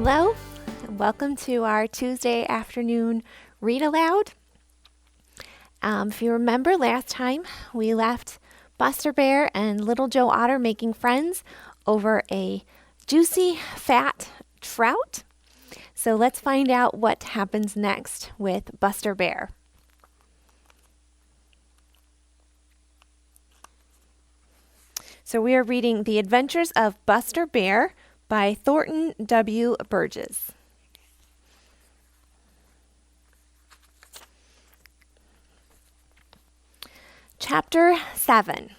Hello, and welcome to our Tuesday afternoon read aloud. If you remember last time, we left Buster Bear and Little Joe Otter making friends over a juicy, fat trout. So let's find out what happens next with Buster Bear. So we are reading The Adventures of Buster Bear by Thornton W. Burgess. Chapter 7.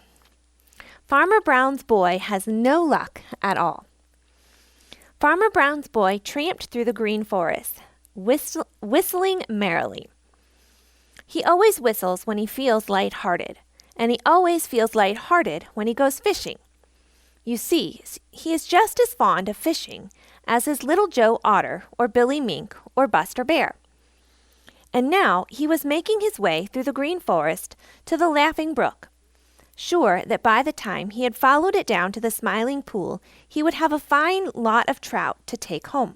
Farmer Brown's boy has no luck at all. Farmer Brown's boy tramped through the green forest, whistling merrily. He always whistles when he feels light-hearted, and he always feels light-hearted when he goes fishing. You see, he is just as fond of fishing as is Little Joe Otter or Billy Mink or Buster Bear. And now he was making his way through the green forest to the Laughing Brook, sure that by the time he had followed it down to the Smiling Pool, he would have a fine lot of trout to take home.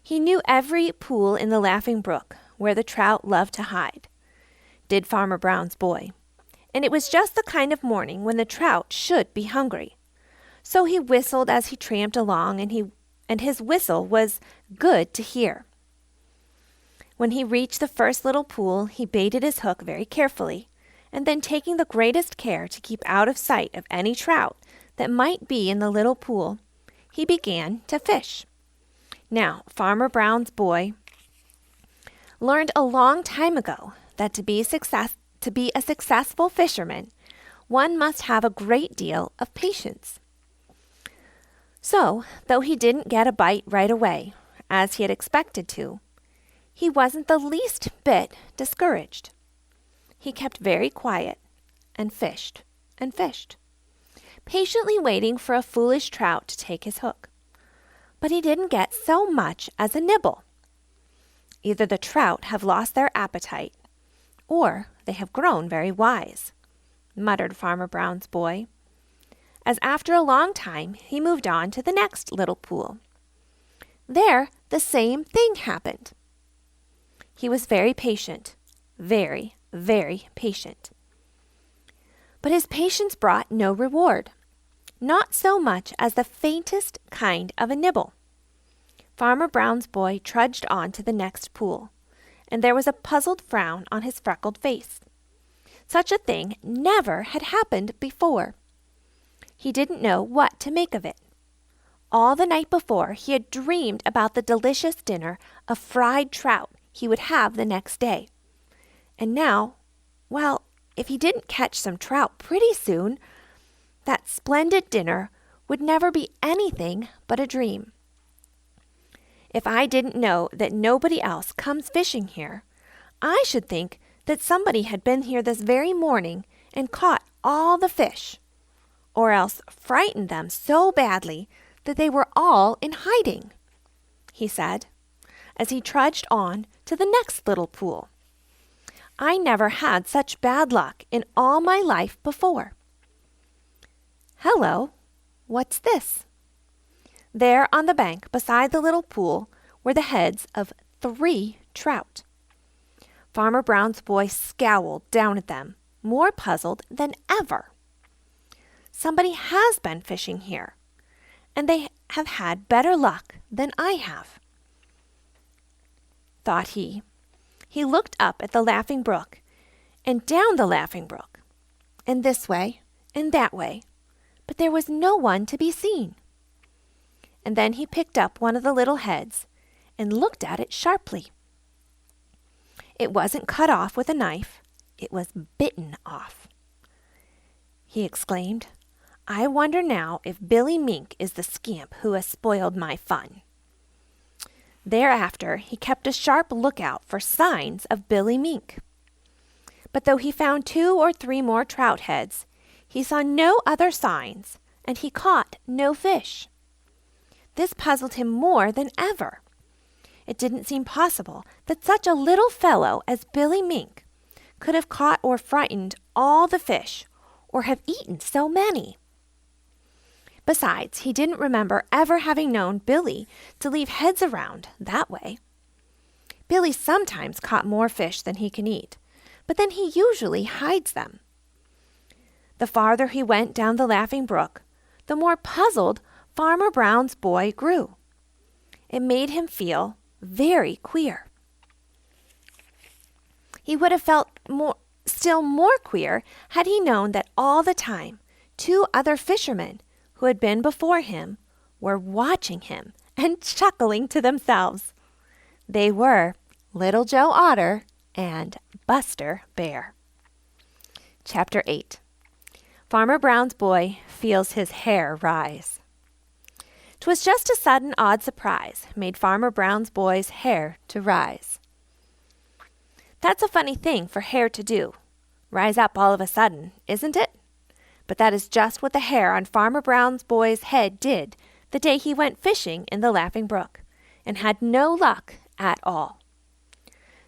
He knew every pool in the Laughing Brook where the trout loved to hide, did Farmer Brown's boy. And it was just the kind of morning when the trout should be hungry. So he whistled as he tramped along, and his whistle was good to hear. When he reached the first little pool, he baited his hook very carefully, and then taking the greatest care to keep out of sight of any trout that might be in the little pool, he began to fish. Now, Farmer Brown's boy learned a long time ago that to be a successful fisherman, one must have a great deal of patience. So, though he didn't get a bite right away, as he had expected to, he wasn't the least bit discouraged. He kept very quiet and fished, patiently waiting for a foolish trout to take his hook. But he didn't get so much as a nibble. Either the trout have lost their appetite, or they have grown very wise, muttered Farmer Brown's boy, as after a long time he moved on to the next little pool. There the same thing happened. He was very patient, very, very patient. But his patience brought no reward, not so much as the faintest kind of a nibble. Farmer Brown's boy trudged on to the next pool, and there was a puzzled frown on his freckled face. Such a thing never had happened before. He didn't know what to make of it. All the night before, he had dreamed about the delicious dinner of fried trout he would have the next day. And now, well, if he didn't catch some trout pretty soon, that splendid dinner would never be anything but a dream. If I didn't know that nobody else comes fishing here, I should think that somebody had been here this very morning and caught all the fish, or else frightened them so badly that they were all in hiding, he said, as he trudged on to the next little pool. I never had such bad luck in all my life before. Hello, what's this? There on the bank beside the little pool were the heads of 3 trout. Farmer Brown's boy scowled down at them, more puzzled than ever. Somebody has been fishing here, and they have had better luck than I have, thought he. He looked up at the Laughing Brook, and down the Laughing Brook, and this way and that way, but there was no one to be seen. And then he picked up one of the little heads and looked at it sharply. It wasn't cut off with a knife, it was bitten off. He exclaimed, I wonder now if Billy Mink is the scamp who has spoiled my fun. Thereafter he kept a sharp lookout for signs of Billy Mink. But though he found 2 or 3 more trout heads, he saw no other signs, and he caught no fish. This puzzled him more than ever. It didn't seem possible that such a little fellow as Billy Mink could have caught or frightened all the fish, or have eaten so many. Besides, he didn't remember ever having known Billy to leave heads around that way. Billy sometimes caught more fish than he can eat, but then he usually hides them. The farther he went down the Laughing Brook, the more puzzled Farmer Brown's boy grew. It made him feel very queer. He would have felt still more queer had he known that all the time 2 other fishermen who had been before him were watching him and chuckling to themselves. They were Little Joe Otter and Buster Bear. Chapter 8. Farmer Brown's boy feels his hair rise. 'Twas just a sudden odd surprise made Farmer Brown's boy's hair to rise. That's a funny thing for hair to do, rise up all of a sudden, isn't it? But that is just what the hair on Farmer Brown's boy's head did the day he went fishing in the Laughing Brook and had no luck at all.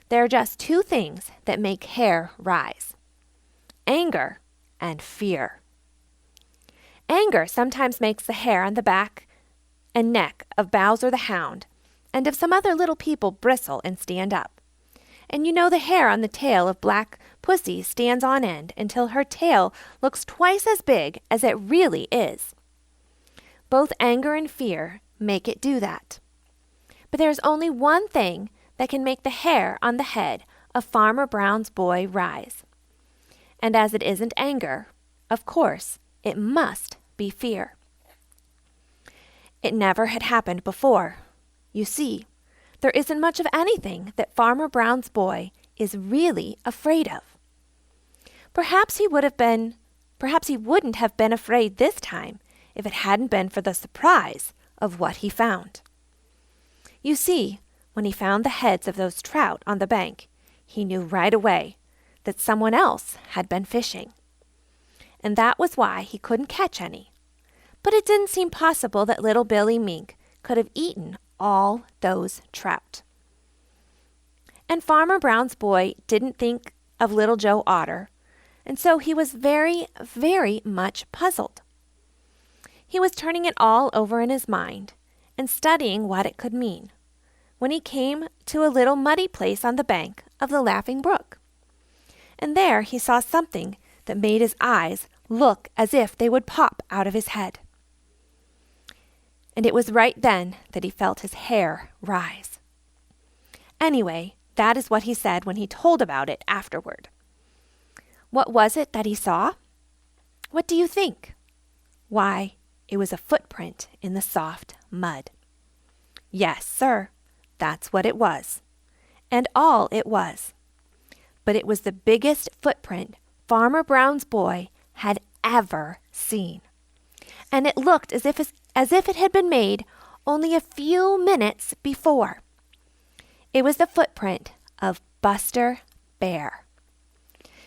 There are just 2 things that make hair rise: anger and fear. Anger sometimes makes the hair on the back and neck of Bowser the Hound and of some other little people bristle and stand up. And you know the hair on the tail of Black Pussy stands on end until her tail looks twice as big as it really is. Both anger and fear make it do that. But there's only one thing that can make the hair on the head of Farmer Brown's boy rise. And as it isn't anger, of course, it must be fear. It never had happened before. You see, there isn't much of anything that Farmer Brown's boy is really afraid of. Perhaps he wouldn't have been afraid this time if it hadn't been for the surprise of what he found. You see, when he found the heads of those trout on the bank, he knew right away that someone else had been fishing. And that was why he couldn't catch any. But it didn't seem possible that little Billy Mink could have eaten all those trout. And Farmer Brown's boy didn't think of Little Joe Otter, and so he was very, very much puzzled. He was turning it all over in his mind and studying what it could mean when he came to a little muddy place on the bank of the Laughing Brook. And there he saw something that made his eyes look as if they would pop out of his head. And it was right then that he felt his hair rise. Anyway, that is what he said when he told about it afterward. What was it that he saw? What do you think? Why, it was a footprint in the soft mud. Yes, sir, that's what it was. And all it was. But it was the biggest footprint Farmer Brown's boy had ever seen. And it looked as if it had been made only a few minutes before. It was the footprint of Buster Bear.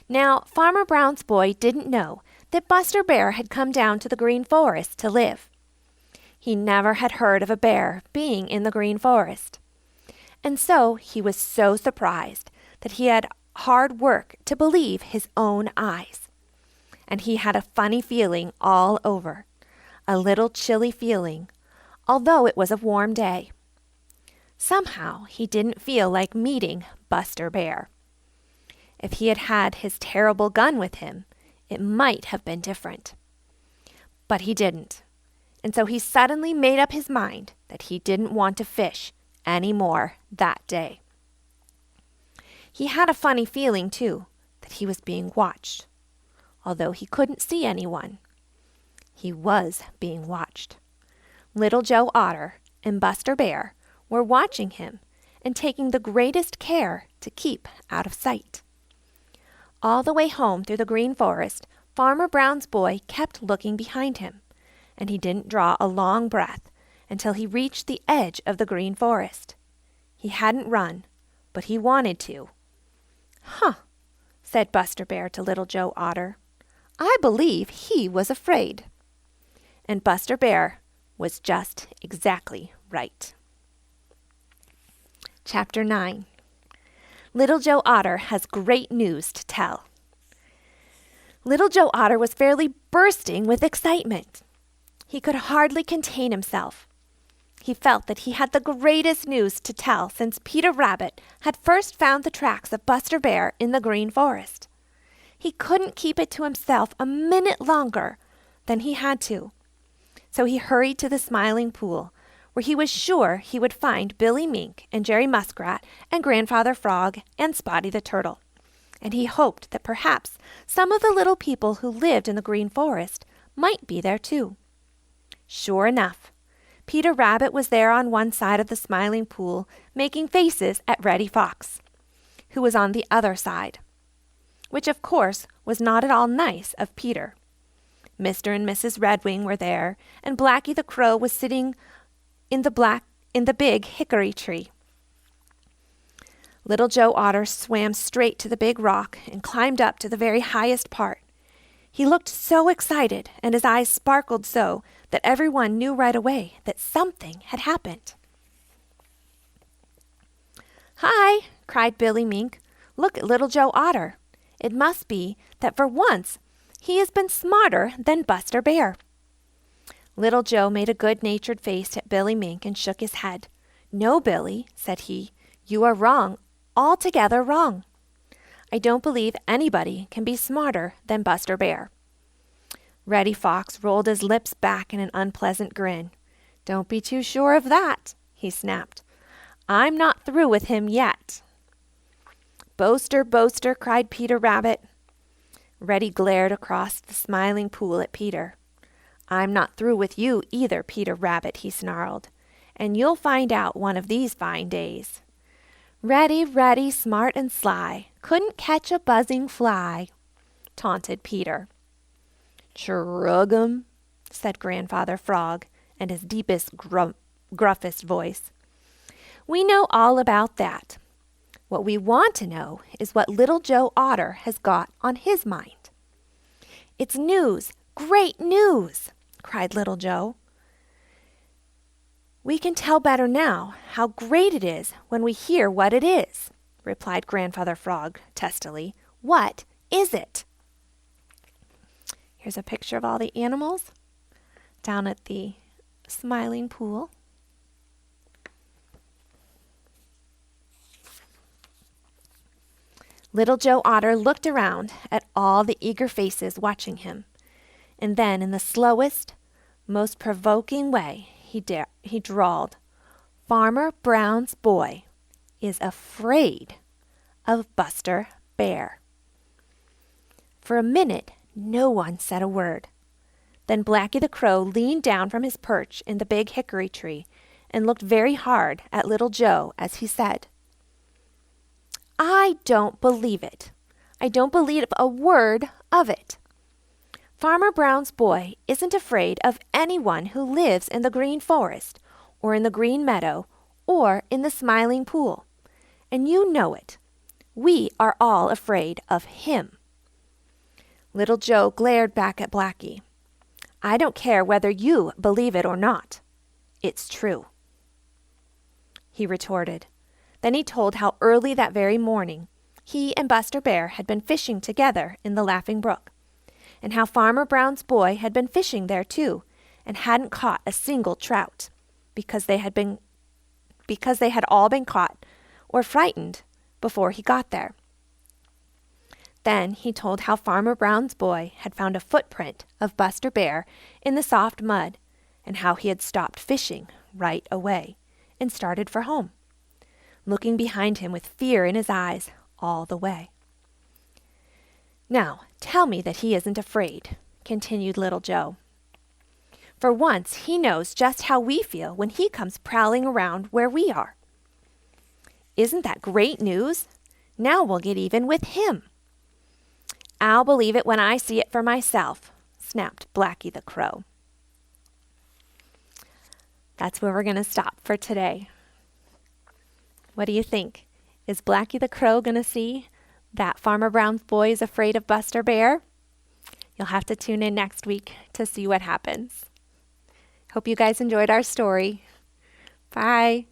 Now, Farmer Brown's boy didn't know that Buster Bear had come down to the Green Forest to live. He never had heard of a bear being in the Green Forest. And so he was so surprised that he had hard work to believe his own eyes. And he had a funny feeling all over, a little chilly feeling, although it was a warm day. Somehow he didn't feel like meeting Buster Bear. If he had had his terrible gun with him, it might have been different. But he didn't, and so he suddenly made up his mind that he didn't want to fish any more that day. He had a funny feeling, too, that he was being watched, although he couldn't see anyone. He was being watched. Little Joe Otter and Buster Bear were watching him and taking the greatest care to keep out of sight. All the way home through the Green Forest, Farmer Brown's boy kept looking behind him, and he didn't draw a long breath until he reached the edge of the Green Forest. He hadn't run, but he wanted to. "Huh," said Buster Bear to Little Joe Otter. "I believe he was afraid." And Buster Bear was just exactly right. Chapter 9. Little Joe Otter has great news to tell. Little Joe Otter was fairly bursting with excitement. He could hardly contain himself. He felt that he had the greatest news to tell since Peter Rabbit had first found the tracks of Buster Bear in the Green Forest. He couldn't keep it to himself a minute longer than he had to. So he hurried to the Smiling Pool, where he was sure he would find Billy Mink and Jerry Muskrat and Grandfather Frog and Spotty the Turtle. And he hoped that perhaps some of the little people who lived in the Green Forest might be there too. Sure enough, Peter Rabbit was there on one side of the Smiling Pool, making faces at Reddy Fox, who was on the other side, which of course was not at all nice of Peter. Mr. and Mrs. Redwing were there, and Blacky the Crow was sitting in the big hickory tree. Little Joe Otter swam straight to the big rock and climbed up to the very highest part. He looked so excited, and his eyes sparkled so that everyone knew right away that something had happened. "Hi!" cried Billy Mink. "Look at Little Joe Otter. It must be that for once he has been smarter than Buster Bear." Little Joe made a good-natured face at Billy Mink and shook his head. "No, Billy," said he, "you are wrong, altogether wrong. I don't believe anybody can be smarter than Buster Bear." Reddy Fox rolled his lips back in an unpleasant grin. "Don't be too sure of that," he snapped. "I'm not through with him yet." "Boaster, boaster," cried Peter Rabbit. Reddy glared across the Smiling Pool at Peter. "I'm not through with you either, Peter Rabbit," he snarled, "and you'll find out one of these fine days. Reddy, Reddy, smart and sly, couldn't catch a buzzing fly," taunted Peter. "Churrug 'em," said Grandfather Frog in his deepest, gruffest voice. "We know all about that. What we want to know is what Little Joe Otter has got on his mind." "It's news, great news!" cried Little Joe. "We can tell better now how great it is when we hear what it is," replied Grandfather Frog testily. "What is it?" Here's a picture of all the animals down at the Smiling Pool. Little Joe Otter looked around at all the eager faces watching him, and then in the slowest, most provoking way, he drawled, "Farmer Brown's boy is afraid of Buster Bear." For a minute, no one said a word. Then Blacky the Crow leaned down from his perch in the big hickory tree and looked very hard at Little Joe as he said, "I don't believe it. I don't believe a word of it. Farmer Brown's boy isn't afraid of anyone who lives in the Green Forest, or in the Green Meadow, or in the Smiling Pool. And you know it. We are all afraid of him." Little Joe glared back at Blacky. "I don't care whether you believe it or not. It's true," he retorted. Then he told how early that very morning he and Buster Bear had been fishing together in the Laughing Brook, and how Farmer Brown's boy had been fishing there too, and hadn't caught a single trout, because they had all been caught or frightened before he got there. Then he told how Farmer Brown's boy had found a footprint of Buster Bear in the soft mud, and how he had stopped fishing right away and started for home, looking behind him with fear in his eyes all the way. "Now, tell me that he isn't afraid," continued Little Joe. "For once he knows just how we feel when he comes prowling around where we are. Isn't that great news? Now we'll get even with him." "I'll believe it when I see it for myself," snapped Blacky the Crow. That's where we're going to stop for today. What do you think? Is Blacky the Crow going to see that Farmer Brown's boy is afraid of Buster Bear? You'll have to tune in next week to see what happens. Hope you guys enjoyed our story. Bye.